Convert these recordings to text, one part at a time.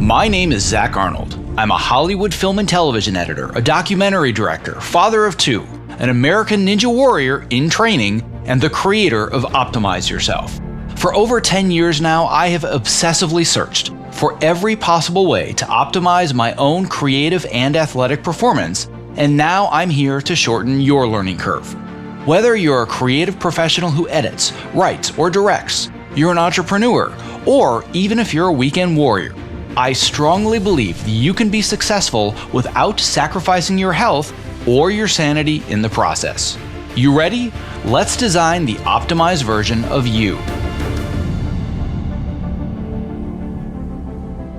My name is Zach Arnold. I'm a Hollywood film and television editor, a documentary director, father of two, an American Ninja Warrior in training, and the creator of Optimize Yourself. For over 10 years now, I have obsessively searched for every possible way to optimize my own creative and athletic performance, and now I'm here to shorten your learning curve. Whether you're a creative professional who edits, writes, or directs, you're an entrepreneur, or even if you're a weekend warrior, I strongly believe that you can be successful without sacrificing your health or your sanity in the process. You ready? Let's design the optimized version of you.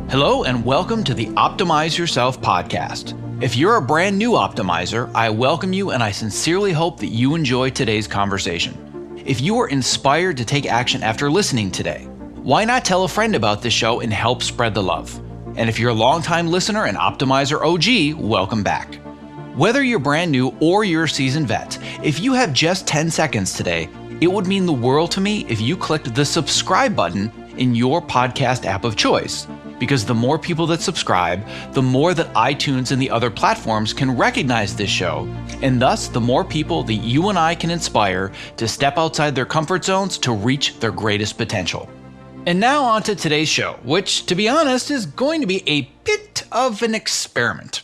Hello and welcome to the Optimize Yourself podcast. If you're a brand new optimizer, I welcome you and I sincerely hope that you enjoy today's conversation. If you are inspired to take action after listening today, why not tell a friend about this show and help spread the love? And if you're a longtime listener and Optimizer OG, welcome back. Whether you're brand new or you're a seasoned vet, if you have just 10 seconds today, it would mean the world to me if you clicked the subscribe button in your podcast app of choice. Because the more people that subscribe, the more that iTunes and the other platforms can recognize this show, and thus the more people that you and I can inspire to step outside their comfort zones to reach their greatest potential. And now on to today's show, which, to be honest, is going to be a bit of an experiment.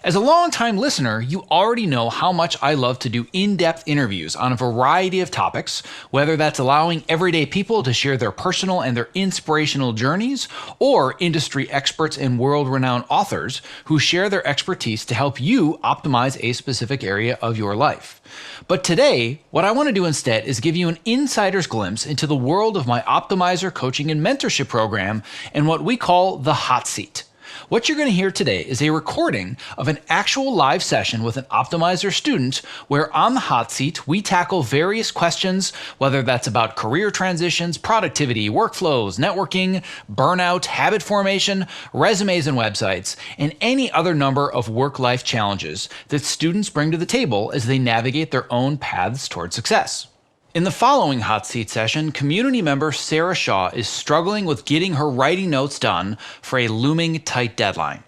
As a longtime listener, you already know how much I love to do in-depth interviews on a variety of topics, whether that's allowing everyday people to share their personal and their inspirational journeys, or industry experts and world-renowned authors who share their expertise to help you optimize a specific area of your life. But today, what I want to do instead is give you an insider's glimpse into the world of my Optimizer coaching and mentorship program and what we call the hot seat. What you're going to hear today is a recording of an actual live session with an Optimizer student where on the hot seat, we tackle various questions, whether that's about career transitions, productivity, workflows, networking, burnout, habit formation, resumes and websites, and any other number of work-life challenges that students bring to the table as they navigate their own paths toward success. In the following hot seat session, community member Sara Shaw is struggling with getting her writing notes done for a looming tight deadline.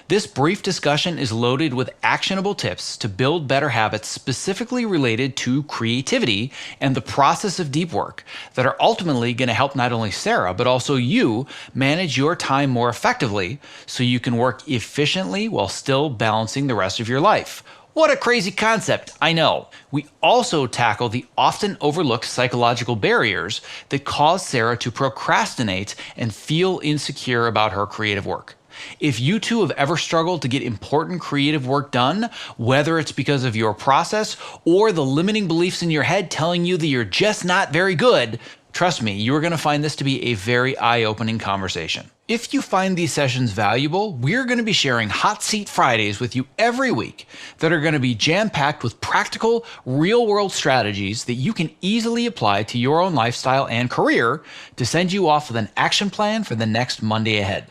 This brief discussion is loaded with actionable tips to build better habits specifically related to creativity and the process of deep work that are ultimately going to help not only Sara, but also you manage your time more effectively so you can work efficiently while still balancing the rest of your life. What a crazy concept, I know. We also tackle the often overlooked psychological barriers that cause Sara to procrastinate and feel insecure about her creative work. If you too have ever struggled to get important creative work done, whether it's because of your process or the limiting beliefs in your head telling you that you're just not very good, trust me, you are going to find this to be a very eye-opening conversation. If you find these sessions valuable, we're going to be sharing Hot Seat Fridays with you every week that are going to be jam-packed with practical, real-world strategies that you can easily apply to your own lifestyle and career to send you off with an action plan for the next Monday ahead.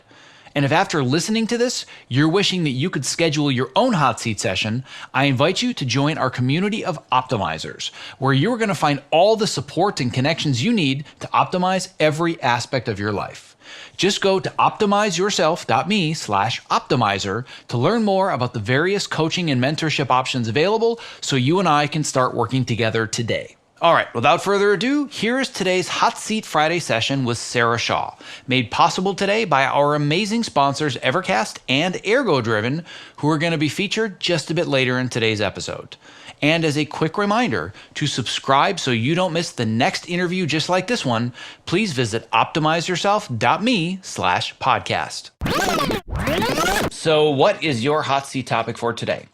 And if after listening to this, you're wishing that you could schedule your own hot seat session, I invite you to join our community of optimizers, where you're going to find all the support and connections you need to optimize every aspect of your life. Just go to optimizeyourself.me/optimizer to learn more about the various coaching and mentorship options available so you and I can start working together today. All right, without further ado, here is today's Hot Seat Friday session with Sara Shaw, made possible today by our amazing sponsors Evercast and ErgoDriven, who are going to be featured just a bit later in today's episode. And as a quick reminder, to subscribe so you don't miss the next interview just like this one, please visit optimizeyourself.me/podcast. So what is your hot seat topic for today?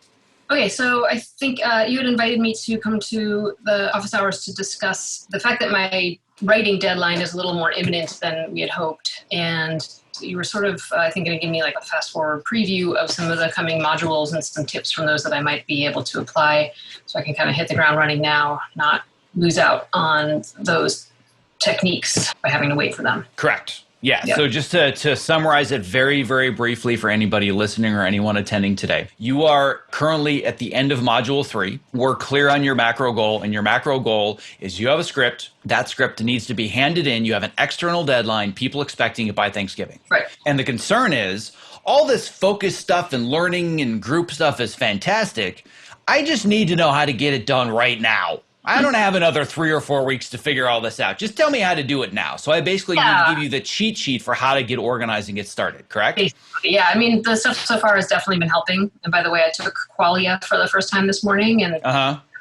Okay, so I think you had invited me to come to the office hours to discuss the fact that my writing deadline is a little more imminent than we had hoped. And you were sort of, I think, going to give me like a fast forward preview of some of the coming modules and some tips from those that I might be able to apply so I can kind of hit the ground running now, not lose out on those techniques by having to wait for them. Correct. Yeah. Yep. So just to summarize it very, very briefly for anybody listening or anyone attending today, you are currently at the end of module 3. We're clear on your macro goal, and your macro goal is you have a script. That script needs to be handed in. You have an external deadline, people expecting it by Thanksgiving. Right. And the concern is all this focus stuff and learning and group stuff is fantastic. I just need to know how to get it done right now. I don't have another 3 or 4 weeks to figure all this out. Just tell me how to do it now. So I basically need to give you the cheat sheet for how to get organized and get started, correct? Basically, yeah. I mean, the stuff so far has definitely been helping. And by the way, I took Qualia for the first time this morning, and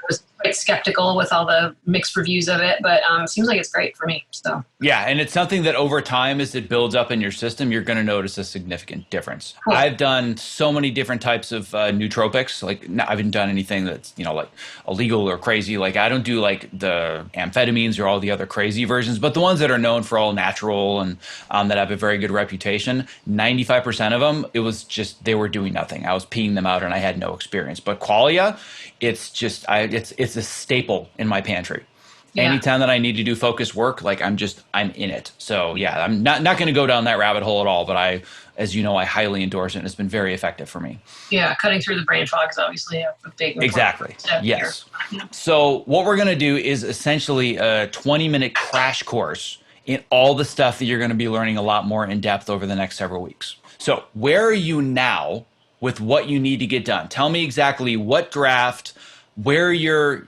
was quite skeptical with all the mixed reviews of it, but it seems like it's great for me. So yeah, and it's something that over time, as it builds up in your system, you're going to notice a significant difference. Cool. I've done so many different types of nootropics. Like, I haven't done anything that's like illegal or crazy. Like, I don't do like the amphetamines or all the other crazy versions, but the ones that are known for all natural and that have a very good reputation. 95% of them, it was just they were doing nothing. I was peeing them out, and I had no experience. But Qualia, it's just it's a staple in my pantry. Yeah. Anytime that I need to do focus work, like I'm in it. So yeah, I'm not going to go down that rabbit hole at all, but as you know, I highly endorse it, and it's been very effective for me. Yeah, cutting through the brain fog is obviously a big exactly. Yes. Yeah. So what we're going to do is essentially a 20-minute crash course in all the stuff that you're going to be learning a lot more in depth over the next several weeks. So where are you now with what you need to get done? Tell me exactly what draft, where you're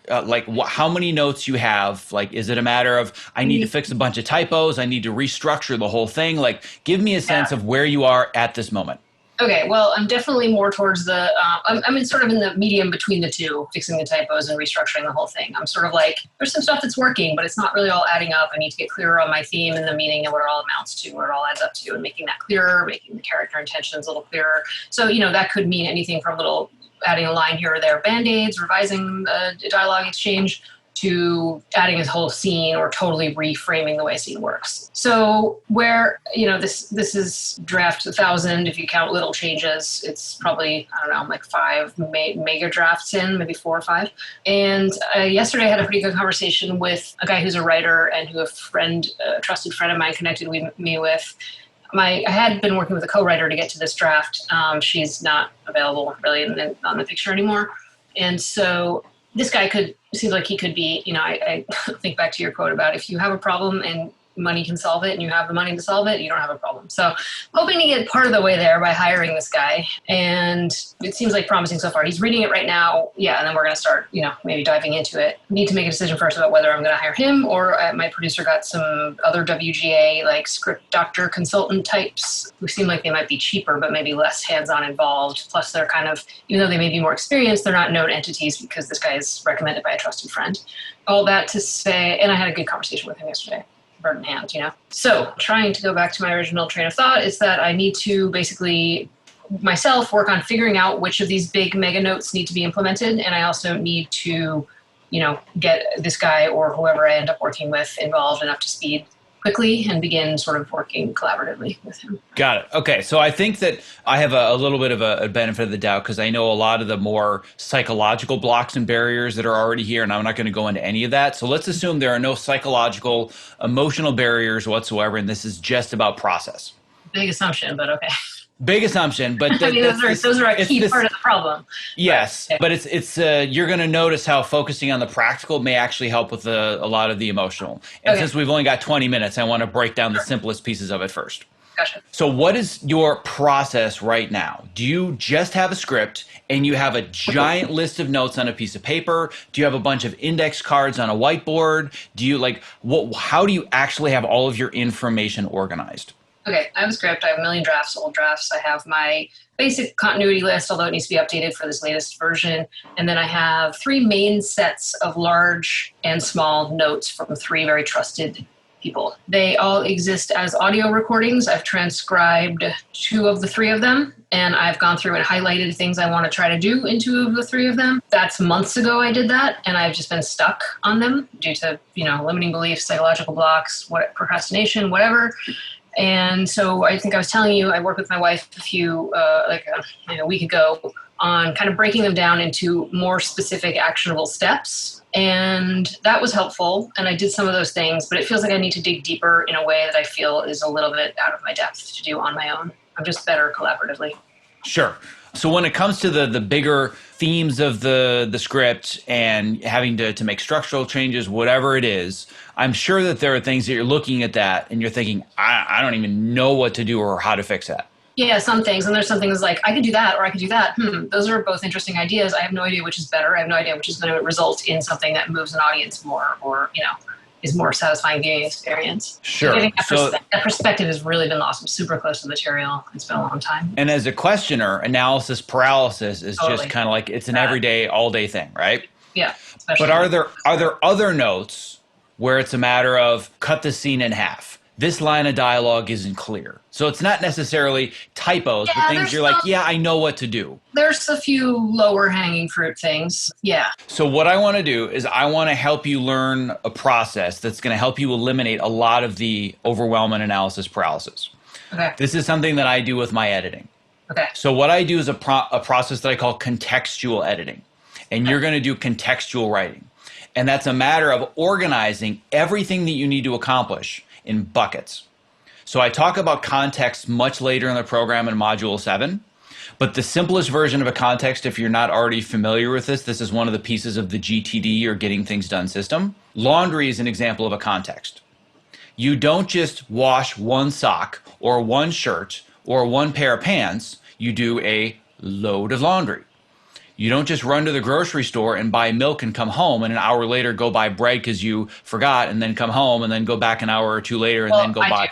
how many notes you have. Like, is it a matter of I need to fix a bunch of typos, I need to restructure the whole thing? Like, give me a sense of where you are at this moment. Okay, well, I'm definitely more towards the I'm in sort of in the medium between the two, fixing the typos and restructuring the whole thing. I'm sort of like, there's some stuff that's working, but it's not really all adding up. I need to get clearer on my theme and the meaning and what it all amounts to, what it all adds up to, and making that clearer, making the character intentions a little clearer. So, that could mean anything from adding a line here or there, band-aids, revising dialogue exchange, to adding a whole scene or totally reframing the way a scene works. So where, this is draft 1,000, if you count little changes, it's probably, I don't know, like 5 mega drafts in, maybe 4 or 5. And yesterday I had a pretty good conversation with a guy who's a writer and who a trusted friend of mine connected me with. I had been working with a co-writer to get to this draft. She's not available really on the picture anymore. And so this guy seems like he could be, I think back to your quote about if you have a problem and money can solve it and you have the money to solve it, you don't have a problem. So hoping to get part of the way there by hiring this guy. And it seems like promising so far. He's reading it right now. Yeah. And then we're going to start, maybe diving into it. Need to make a decision first about whether I'm going to hire him or my producer got some other WGA, like script doctor consultant types who seem like they might be cheaper, but maybe less hands-on involved. Plus they're kind of, even though they may be more experienced, they're not known entities because this guy is recommended by a trusted friend. All that to say, and I had a good conversation with him yesterday. Bird in hand, So trying to go back to my original train of thought is that I need to basically myself work on figuring out which of these big mega notes need to be implemented. And I also need to, get this guy or whoever I end up working with involved and up to speed quickly and begin sort of working collaboratively with him. Got it. Okay. So I think that I have a little bit of a benefit of the doubt because I know a lot of the more psychological blocks and barriers that are already here, and I'm not going to go into any of that. So let's assume there are no psychological, emotional barriers whatsoever, and this is just about process. Big assumption, but okay. Big assumption, but those are a key part of the problem. Yes, but it's you're going to notice how focusing on the practical may actually help with a lot of the emotional. And since we've only got 20 minutes, I want to break down the simplest pieces of it first. Gotcha. So what is your process right now? Do you just have a script and you have a giant list of notes on a piece of paper? Do you have a bunch of index cards on a whiteboard? Do you how do you actually have all of your information organized? Okay, I have a script. I have a million drafts, old drafts. I have my basic continuity list, although it needs to be updated for this latest version. And then I have 3 main sets of large and small notes from 3 very trusted people. They all exist as audio recordings. I've transcribed 2 of the 3 of them, and I've gone through and highlighted things I want to try to do in 2 of the 3 of them. That's months ago I did that, and I've just been stuck on them due to, limiting beliefs, psychological blocks, procrastination, whatever. And so I think I was telling you, I worked with my wife a week ago on kind of breaking them down into more specific actionable steps And that was helpful. And I did some of those things, but it feels like I need to dig deeper in a way that I feel is a little bit out of my depth to do on my own. I'm just better collaboratively. Sure. So when it comes to the bigger themes of the script and having to make structural changes, whatever it is, I'm sure that there are things that you're looking at that and you're thinking, I don't even know what to do or how to fix that. Yeah, some things. And there's some things like, I could do that or I could do that. Those are both interesting ideas. I have no idea which is better. I have no idea which is going to result in something that moves an audience more or, is more satisfying viewing experience. Sure. That perspective has really been lost. I'm super close to the material. It's been a long time. And as a questioner, analysis paralysis is just kind of like, it's an everyday, all day thing, right? Yeah. But are there other notes where it's a matter of cut the scene in half? This line of dialogue isn't clear. So it's not necessarily typos, but things you're like, I know what to do. There's a few lower hanging fruit things. Yeah. So what I want to do is I want to help you learn a process that's going to help you eliminate a lot of the overwhelm and analysis paralysis. Okay. This is something that I do with my editing. Okay. So what I do is a process that I call contextual editing. And you're going to do contextual writing. And that's a matter of organizing everything that you need to accomplish in buckets. So I talk about context much later in the program in Module 7, but the simplest version of a context, if you're not already familiar with this is one of the pieces of the GTD or Getting Things Done system. Laundry is an example of a context. You don't just wash one sock or one shirt or one pair of pants, you do a load of laundry. You don't just run to the grocery store and buy milk and come home and an hour later go buy bread because you forgot and then come home and then go back an hour or two later and then go buy.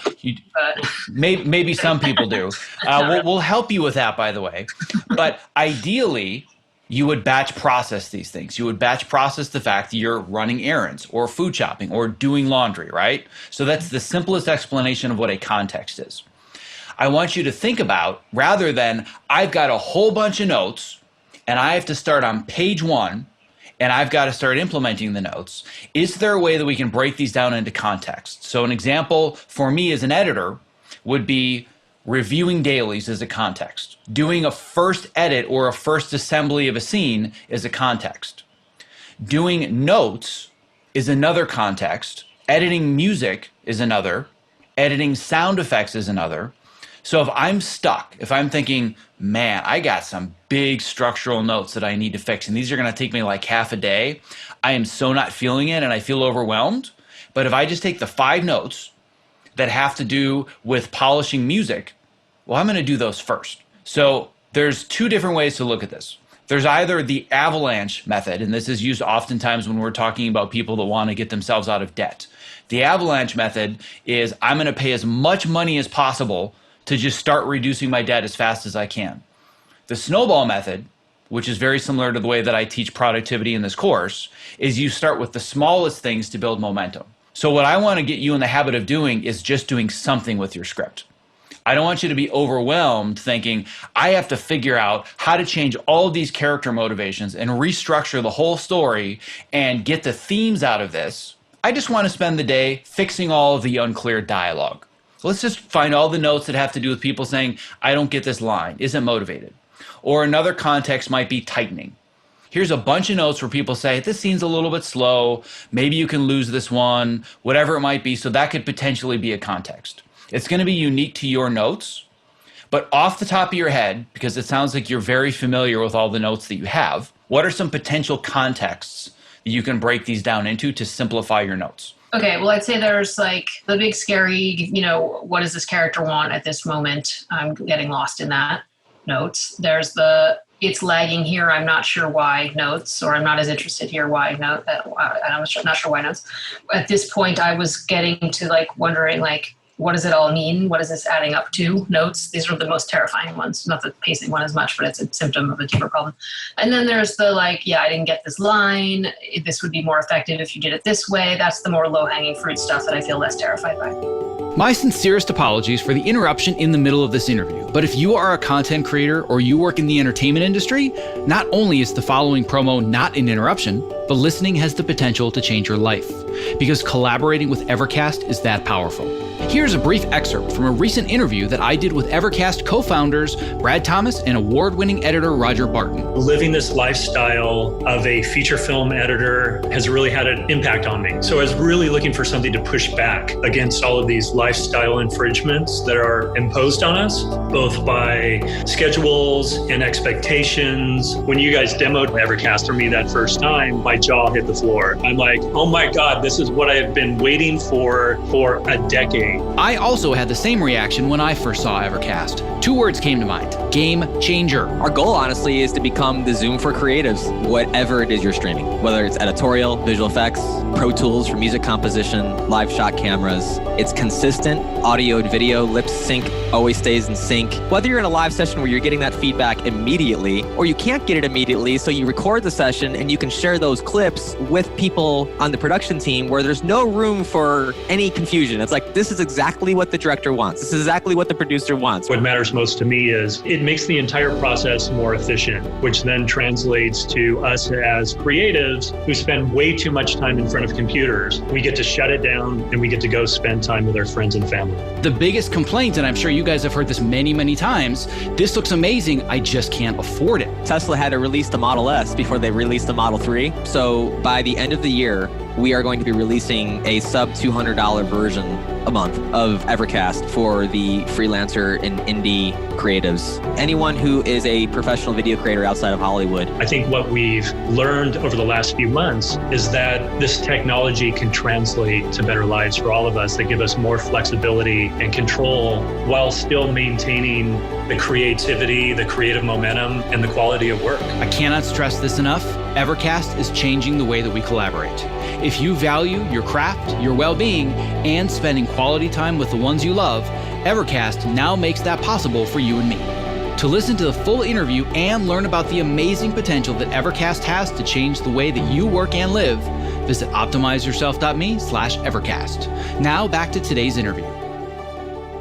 Maybe some people do. We'll help you with that, by the way. But ideally, you would batch process these things. You would batch process the fact that you're running errands or food shopping or doing laundry, right? So that's the simplest explanation of what a context is. I want you to think about, rather than I've got a whole bunch of notes and I have to start on page 1, and I've got to start implementing the notes. Is there a way that we can break these down into context? So an example for me as an editor would be reviewing dailies as a context. Doing a first edit or a first assembly of a scene is a context. Doing notes is another context. Editing music is another. Editing sound effects is another. So if I'm stuck, if I'm thinking, man, I got some big structural notes that I need to fix, and these are going to take me like half a day, I am so not feeling it and I feel overwhelmed. But if I just take the 5 notes that have to do with polishing music, well, I'm going to do those first. So there's 2 different ways to look at this. There's either the avalanche method, and this is used oftentimes when we're talking about people that want to get themselves out of debt. The avalanche method is I'm going to pay as much money as possible to just start reducing my debt as fast as I can. The snowball method, which is very similar to the way that I teach productivity in this course, is you start with the smallest things to build momentum. So what I want to get you in the habit of doing is just doing something with your script. I don't want you to be overwhelmed thinking, I have to figure out how to change all of these character motivations and restructure the whole story and get the themes out of this. I just want to spend the day fixing all of the unclear dialogue. Let's just find all the notes that have to do with people saying, I don't get this line, isn't motivated. Or another context might be tightening. Here's a bunch of notes where people say, this scene's a little bit slow, maybe you can lose this one, whatever it might be, so that could potentially be a context. It's going to be unique to your notes, but off the top of your head, because it sounds like you're very familiar with all the notes that you have, what are some potential contexts that you can break these down into to simplify your notes? Okay, well, I'd say there's like the big scary, what does this character want at this moment? I'm getting lost in that notes. There's the it's lagging here, I'm not sure why notes, or I'm not as interested here, why note, I'm not sure why notes. At this point, I was getting to like wondering like, what does it all mean? What is this adding up to? Notes, these are the most terrifying ones. Not the pacing one as much, but it's a symptom of a deeper problem. And then there's the like, I didn't get this line. This would be more effective if you did it this way. That's the more low-hanging fruit stuff that I feel less terrified by. My sincerest apologies for the interruption in the middle of this interview. But if you are a content creator or you work in the entertainment industry, not only is the following promo not an interruption, but listening has the potential to change your life. Because collaborating with Evercast is that powerful. Here's a brief excerpt from a recent interview that I did with Evercast co-founders Brad Thomas and award-winning editor Roger Barton. Living this lifestyle of a feature film editor has really had an impact on me. So I was really looking for something to push back against all of these lifestyle infringements that are imposed on us, both by schedules and expectations. When you guys demoed Evercast for me that first time, my jaw hit the floor. I'm like, oh my God, this is what I have been waiting for a decade. I also had the same reaction when I first saw Evercast. 2 words came to mind: game changer. Our goal, honestly, is to become the Zoom for creatives, whatever it is you're streaming, whether it's editorial, visual effects, Pro Tools for music composition, live shot cameras. It's consistent, audio and video, lip sync, always stays in sync. Whether you're in a live session where you're getting that feedback immediately, or you can't get it immediately, so you record the session and you can share those clips with people on the production team where there's no room for any confusion. It's like, this is exactly what the director wants. This is exactly what the producer wants. What matters most to me is it makes the entire process more efficient, which then translates to us as creatives who spend way too much time in front of computers. We get to shut it down and we get to go spend time with our friends and family. The biggest complaint, and I'm sure you guys have heard this many, many times, this looks amazing, I just can't afford it. Tesla had to release the Model S before they released the Model 3. So by the end of the year, we are going to be releasing a sub $200 version a month of Evercast for the freelancer and indie creatives. Anyone who is a professional video creator outside of Hollywood. I think what we've learned over the last few months is that this technology can translate to better lives for all of us, that give us more flexibility and control while still maintaining the creativity, the creative momentum, and the quality of work. I cannot stress this enough. Evercast is changing the way that we collaborate. If you value your craft, your well-being, and spending quality time with the ones you love, Evercast now makes that possible for you and me. To listen to the full interview and learn about the amazing potential that Evercast has to change the way that you work and live, visit optimizeyourself.me/Evercast. Now back to today's interview.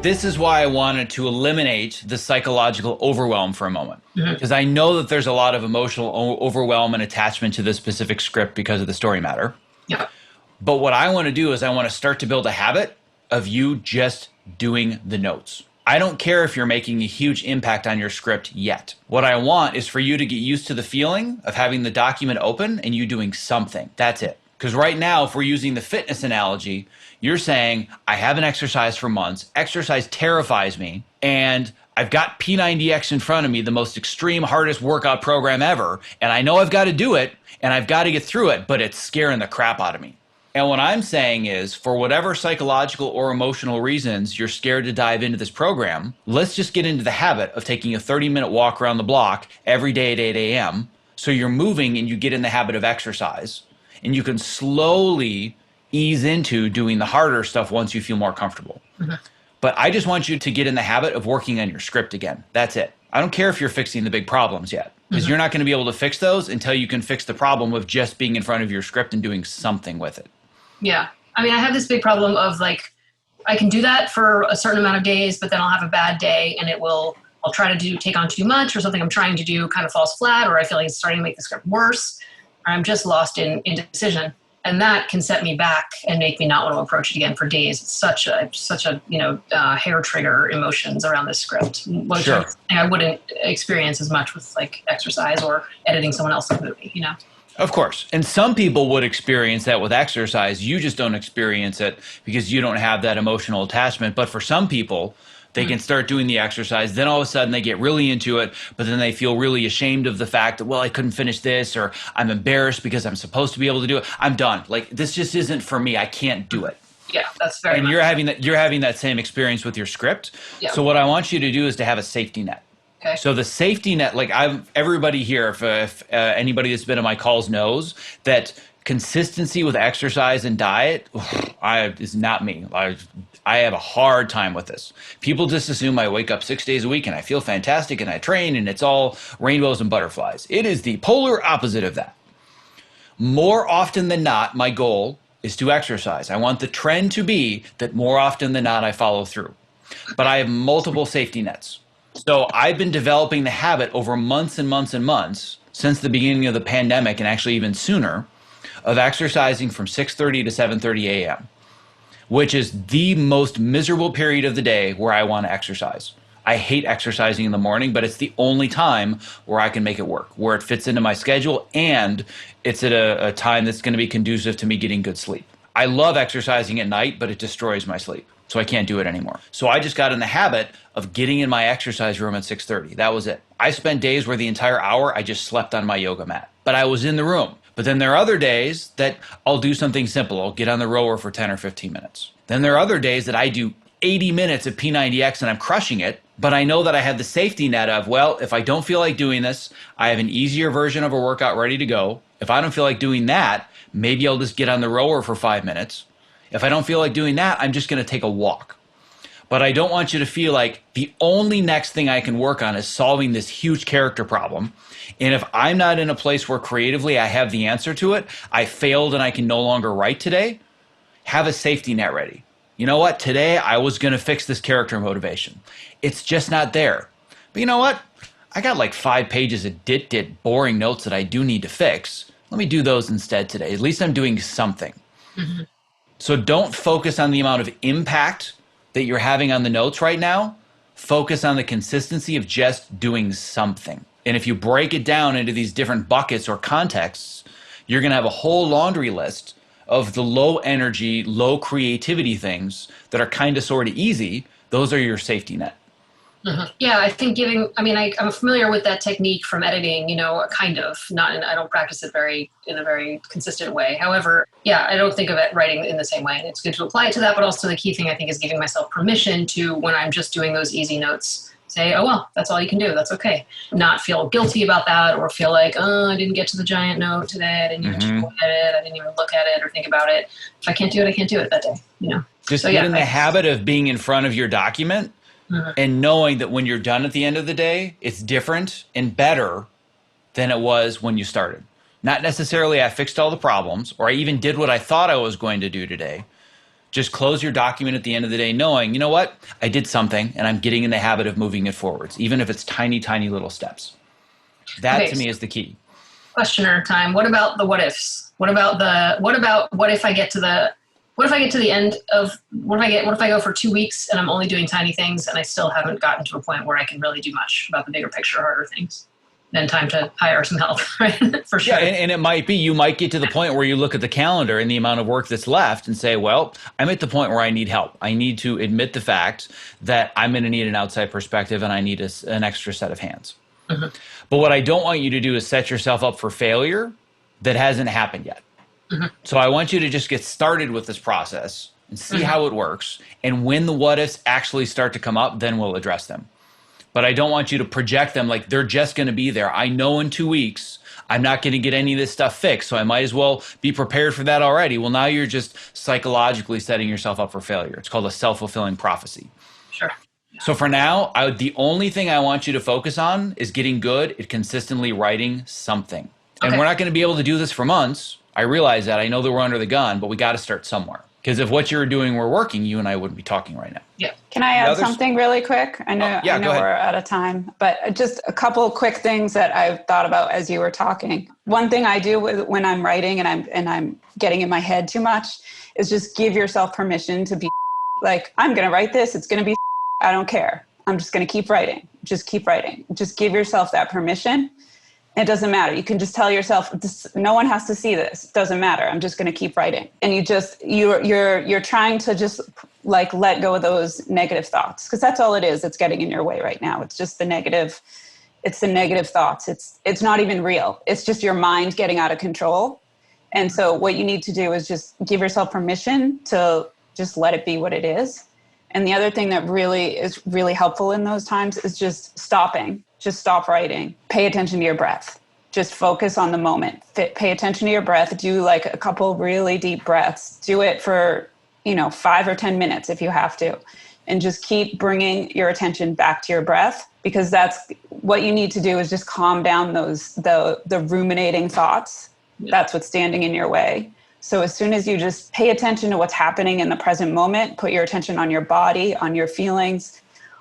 This is why I wanted to eliminate the psychological overwhelm for a moment, because I know that there's a lot of emotional overwhelm and attachment to this specific script because of the story matter. Yeah. But what I want to do is I want to start to build a habit of you just doing the notes. I don't care if you're making a huge impact on your script yet. What I want is for you to get used to the feeling of having the document open and you doing something. That's it. Because right now, if we're using the fitness analogy, you're saying, I haven't exercised for months. Exercise terrifies me. And I've got P90X in front of me, the most extreme, hardest workout program ever. And I know I've got to do it and I've got to get through it, but it's scaring the crap out of me. And what I'm saying is, for whatever psychological or emotional reasons you're scared to dive into this program, let's just get into the habit of taking a 30-minute walk around the block every day at 8 a.m. So you're moving and you get in the habit of exercise. And you can slowly ease into doing the harder stuff once you feel more comfortable. But I just want you to get in the habit of working on your script again. That's it. I don't care if you're fixing the big problems yet, because you're not going to be able to fix those until you can fix the problem of just being in front of your script and doing something with it. Yeah. I mean, I have this big problem of like, I can do that for a certain amount of days, but then I'll have a bad day and I'll try to take on too much, or something I'm trying to do kind of falls flat, or I feel like it's starting to make the script worse, or I'm just lost in indecision. And that can set me back and make me not want to approach it again for days. It's such a hair trigger emotions around this script, which Sure. I wouldn't experience as much with like exercise or editing someone else's movie, you know? Of course. And some people would experience that with exercise. You just don't experience it because you don't have that emotional attachment. But for some people, they can start doing the exercise. Then all of a sudden they get really into it, but then they feel really ashamed of the fact that, well, I couldn't finish this, or I'm embarrassed because I'm supposed to be able to do it. I'm done. Like, this just isn't for me. I can't do it. Yeah, that's very. And you're having that same experience with your script. Yeah. So what I want you to do is to have a safety net. Okay. So the safety net, like everybody here, if anybody that's been on my calls knows that consistency with exercise and diet is not me. I have a hard time with this. People just assume I wake up 6 days a week and I feel fantastic and I train and it's all rainbows and butterflies. It is the polar opposite of that. More often than not, my goal is to exercise. I want the trend to be that more often than not I follow through. But I have multiple safety nets. So I've been developing the habit over months and months and months since the beginning of the pandemic, and actually even sooner, of exercising from 6:30 to 7:30 a.m. which is the most miserable period of the day where I want to exercise. I hate exercising in the morning, but it's the only time where I can make it work, where it fits into my schedule, and it's at a time that's going to be conducive to me getting good sleep. I love exercising at night, but it destroys my sleep, so I can't do it anymore. So I just got in the habit of getting in my exercise room at 6:30. That was it. I spent days where the entire hour I just slept on my yoga mat, but I was in the room. But then there are other days that I'll do something simple. I'll get on the rower for 10 or 15 minutes. Then there are other days that I do 80 minutes of P90X and I'm crushing it, but I know that I have the safety net of, well, if I don't feel like doing this, I have an easier version of a workout ready to go. If I don't feel like doing that, maybe I'll just get on the rower for 5 minutes. If I don't feel like doing that, I'm just going to take a walk. But I don't want you to feel like the only next thing I can work on is solving this huge character problem. And if I'm not in a place where creatively I have the answer to it, I failed and I can no longer write today, have a safety net ready. You know what? Today I was going to fix this character motivation. It's just not there. But you know what? I got like 5 pages of boring notes that I do need to fix. Let me do those instead today. At least I'm doing something. Mm-hmm. So don't focus on the amount of impact that you're having on the notes right now. Focus on the consistency of just doing something. And if you break it down into these different buckets or contexts, you're going to have a whole laundry list of the low energy, low creativity things that are kind of sort of easy. Those are your safety net. Mm-hmm. Yeah, I think I'm familiar with that technique from editing, kind of, I don't practice it in a very consistent way. However, yeah, I don't think of it writing in the same way. And it's good to apply it to that. But also the key thing I think is giving myself permission to, when I'm just doing those easy notes, say, oh, well, that's all you can do. That's okay. Not feel guilty about that or feel like, oh, I didn't get to the giant note today. I didn't even look at it. I didn't even look at it or think about it. If I can't do it, I can't do it that day, Just get in the habit of being in front of your document and knowing that when you're done at the end of the day, it's different and better than it was when you started. Not necessarily I fixed all the problems or I even did what I thought I was going to do today. Just close your document at the end of the day knowing, you know what, I did something and I'm getting in the habit of moving it forwards, even if it's tiny, tiny little steps. That to me is the key. Questioner time. What about the what ifs? What if I get to the end of, what if I go for 2 weeks and I'm only doing tiny things and I still haven't gotten to a point where I can really do much about the bigger picture, harder things? Then time to hire some help, right? For sure. Yeah, and it might be, you might get to the point where you look at the calendar and the amount of work that's left and say, well, I'm at the point where I need help. I need to admit the fact that I'm going to need an outside perspective and I need an extra set of hands. Mm-hmm. But what I don't want you to do is set yourself up for failure that hasn't happened yet. Mm-hmm. So I want you to just get started with this process and see how it works. And when the what ifs actually start to come up, then we'll address them. But I don't want you to project them like they're just going to be there. I know in 2 weeks, I'm not going to get any of this stuff fixed. So I might as well be prepared for that already. Well, now you're just psychologically setting yourself up for failure. It's called a self-fulfilling prophecy. Sure. So for now, the only thing I want you to focus on is getting good at consistently writing something. And we're not going to be able to do this for months. I realize that. I know that we're under the gun, but we got to start somewhere. Because if what you're doing were working, you and I wouldn't be talking right now. Yeah. Can I add something really quick? I know we're out of time, but just a couple of quick things that I've thought about as you were talking. One thing I do when I'm writing and I'm getting in my head too much is just give yourself permission to be like, I'm going to write this. It's going to be, I don't care. I'm just going to keep writing. Just keep writing. Just give yourself that permission. It doesn't matter. You can just tell yourself, no one has to see this. It doesn't matter. I'm just going to keep writing. And you're trying to just like let go of those negative thoughts, because that's all it is. It's getting in your way right now. It's just the negative. It's the negative thoughts. It's not even real. It's just your mind getting out of control. And so what you need to do is just give yourself permission to just let it be what it is. And the other thing that really is really helpful in those times is just stopping. Just stop writing. Pay attention to your breath. Just focus on the moment. Pay attention to your breath. Do like a couple really deep breaths. Do it for, 5 or 10 minutes if you have to. And just keep bringing your attention back to your breath, because that's what you need to do is just calm down the ruminating thoughts. That's what's standing in your way. So as soon as you just pay attention to what's happening in the present moment, put your attention on your body, on your feelings,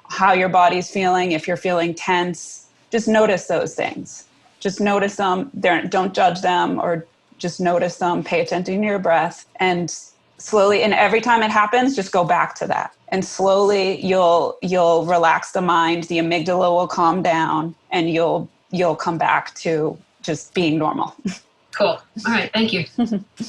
how your body's feeling. If you're feeling tense, just notice those things. Just notice them. Don't judge them, or just notice them. Pay attention to your breath and slowly, and every time it happens, just go back to that. And slowly you'll relax the mind, the amygdala will calm down, and you'll come back to just being normal. Cool. All right. Thank you.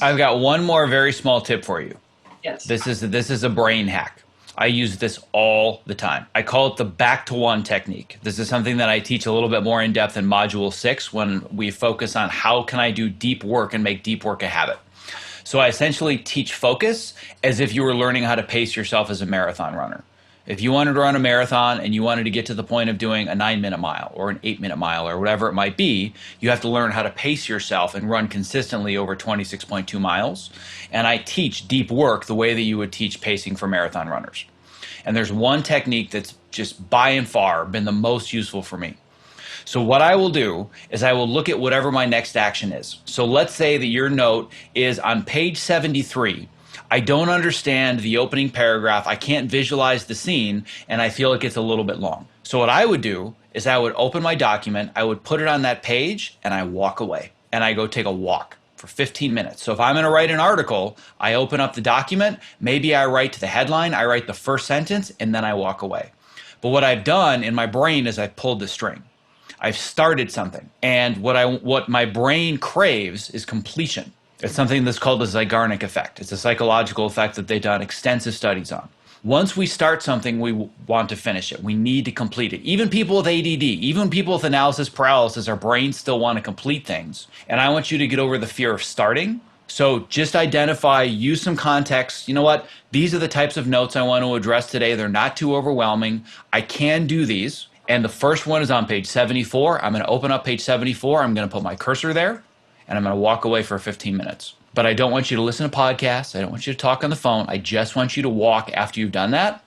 I've got one more very small tip for you. Yes. This is a brain hack. I use this all the time. I call it the back to one technique. This is something that I teach a little bit more in depth in Module 6 when we focus on how can I do deep work and make deep work a habit. So I essentially teach focus as if you were learning how to pace yourself as a marathon runner. If you wanted to run a marathon and you wanted to get to the point of doing a 9-minute mile or an 8-minute mile or whatever it might be, you have to learn how to pace yourself and run consistently over 26.2 miles. And I teach deep work the way that you would teach pacing for marathon runners. And there's one technique that's just by and far been the most useful for me. So what I will do is I will look at whatever my next action is. So let's say that your note is on page 73. I don't understand the opening paragraph. I can't visualize the scene, and I feel like it's a little bit long. So what I would do is I would open my document, I would put it on that page, and I walk away. And I go take a walk for 15 minutes. So if I'm going to write an article, I open up the document, maybe I write to the headline, I write the first sentence, and then I walk away. But what I've done in my brain is I've pulled the string. I've started something. And what my brain craves is completion. It's something that's called the Zeigarnik effect. It's a psychological effect that they've done extensive studies on. Once we start something, we want to finish it. We need to complete it. Even people with ADD, even people with analysis paralysis, our brains still want to complete things. And I want you to get over the fear of starting. So just identify, use some context. You know what? These are the types of notes I want to address today. They're not too overwhelming. I can do these. And the first one is on page 74. I'm going to open up page 74. I'm going to put my cursor there. And I'm going to walk away for 15 minutes. But I don't want you to listen to podcasts. I don't want you to talk on the phone. I just want you to walk after you've done that.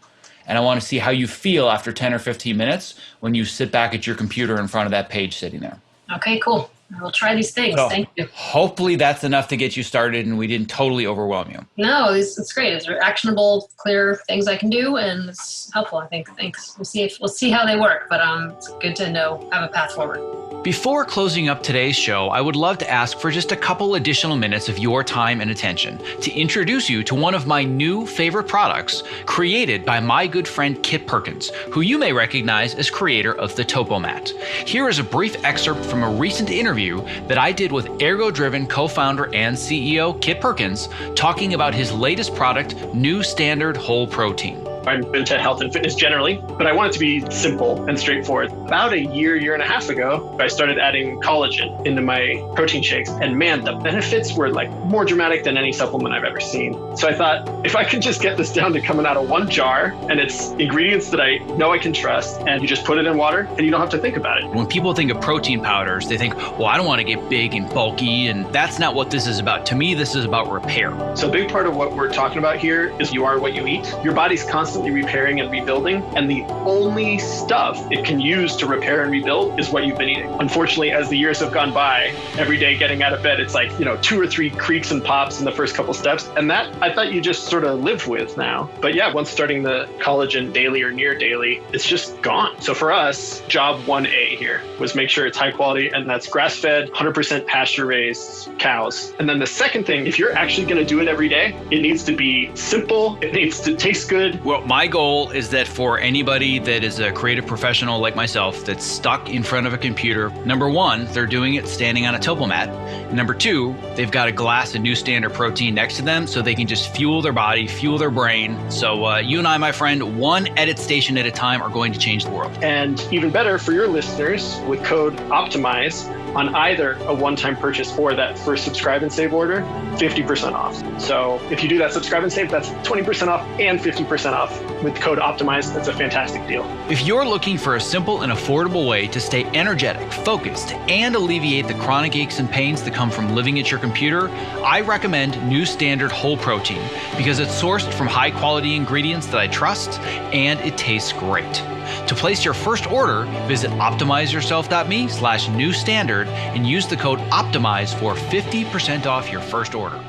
And I want to see how you feel after 10 or 15 minutes when you sit back at your computer in front of that page sitting there. Okay, cool. We'll try these things. So thank you. Hopefully that's enough to get you started and we didn't totally overwhelm you. No, it's great. It's actionable, clear things I can do, and it's helpful, I think. Thanks. We'll see how they work, but it's good to know, have a path forward. Before closing up today's show, I would love to ask for just a couple additional minutes of your time and attention to introduce you to one of my new favorite products created by my good friend Kit Perkins, who you may recognize as creator of the Topomat. Here is a brief excerpt from a recent interview that I did with Ergo-Driven co-founder and CEO Kit Perkins, talking about his latest product, New Standard Whole Protein. I'm into health and fitness generally, but I want it to be simple and straightforward. About a year and a half ago, I started adding collagen into my protein shakes. And man, the benefits were like more dramatic than any supplement I've ever seen. So I thought, if I could just get this down to coming out of one jar and it's ingredients that I know I can trust, and you just put it in water and you don't have to think about it. When people think of protein powders, they think, well, I don't want to get big and bulky, and that's not what this is about. To me, this is about repair. So a big part of what we're talking about here is you are what you eat. Your body's constantly repairing and rebuilding, and the only stuff it can use to repair and rebuild is what you've been eating. Unfortunately, as the years have gone by, every day getting out of bed, it's like, 2 or 3 creaks and pops in the first couple steps, and that I thought you just sort of live with now. But yeah, once starting the collagen daily or near daily, it's just gone. So for us, job 1A here was make sure it's high quality, and that's grass-fed, 100% pasture-raised cows. And then the second thing, if you're actually going to do it every day, it needs to be simple, it needs to taste good. Well, my goal is that for anybody that is a creative professional like myself that's stuck in front of a computer, number one, they're doing it standing on a Topomat. Number two, they've got a glass of New Standard Protein next to them so they can just fuel their body, fuel their brain. So you and I, my friend, one edit station at a time are going to change the world. And even better for your listeners, with code OPTIMIZE, on either a one-time purchase or that first subscribe and save order, 50% off. So if you do that subscribe and save, that's 20% off and 50% off with code OPTIMIZE. That's a fantastic deal. If you're looking for a simple and affordable way to stay energetic, focused, and alleviate the chronic aches and pains that come from living at your computer, I recommend New Standard Whole Protein because it's sourced from high-quality ingredients that I trust and it tastes great. To place your first order, visit optimizeyourself.me/newstandard and use the code OPTIMIZE for 50% off your first order.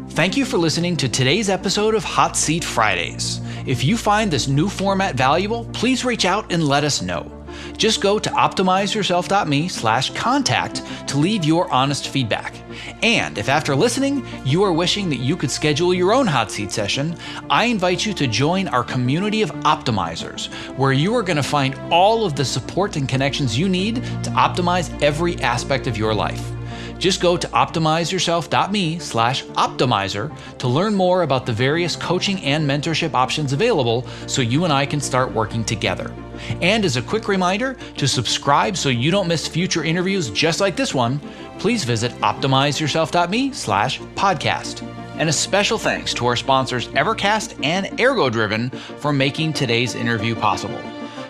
Thank you for listening to today's episode of Hot Seat Fridays. If you find this new format valuable, please reach out and let us know. Just go to optimizeyourself.me/contact to leave your honest feedback. And if after listening, you are wishing that you could schedule your own hot seat session, I invite you to join our community of optimizers, where you are going to find all of the support and connections you need to optimize every aspect of your life. Just go to optimizeyourself.me/optimizer to learn more about the various coaching and mentorship options available so you and I can start working together. And as a quick reminder to subscribe so you don't miss future interviews just like this one, please visit optimizeyourself.me/podcast. And a special thanks to our sponsors Evercast and ErgoDriven for making today's interview possible.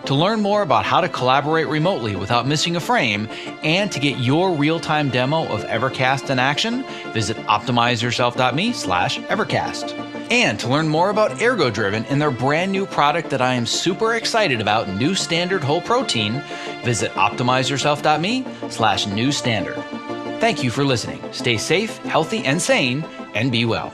To learn more about how to collaborate remotely without missing a frame and to get your real-time demo of Evercast in action, visit optimizeyourself.me/Evercast. And to learn more about ErgoDriven and their brand new product that I am super excited about, New Standard Whole Protein, visit optimizeyourself.me/New Standard. Thank you for listening. Stay safe, healthy, and sane, and be well.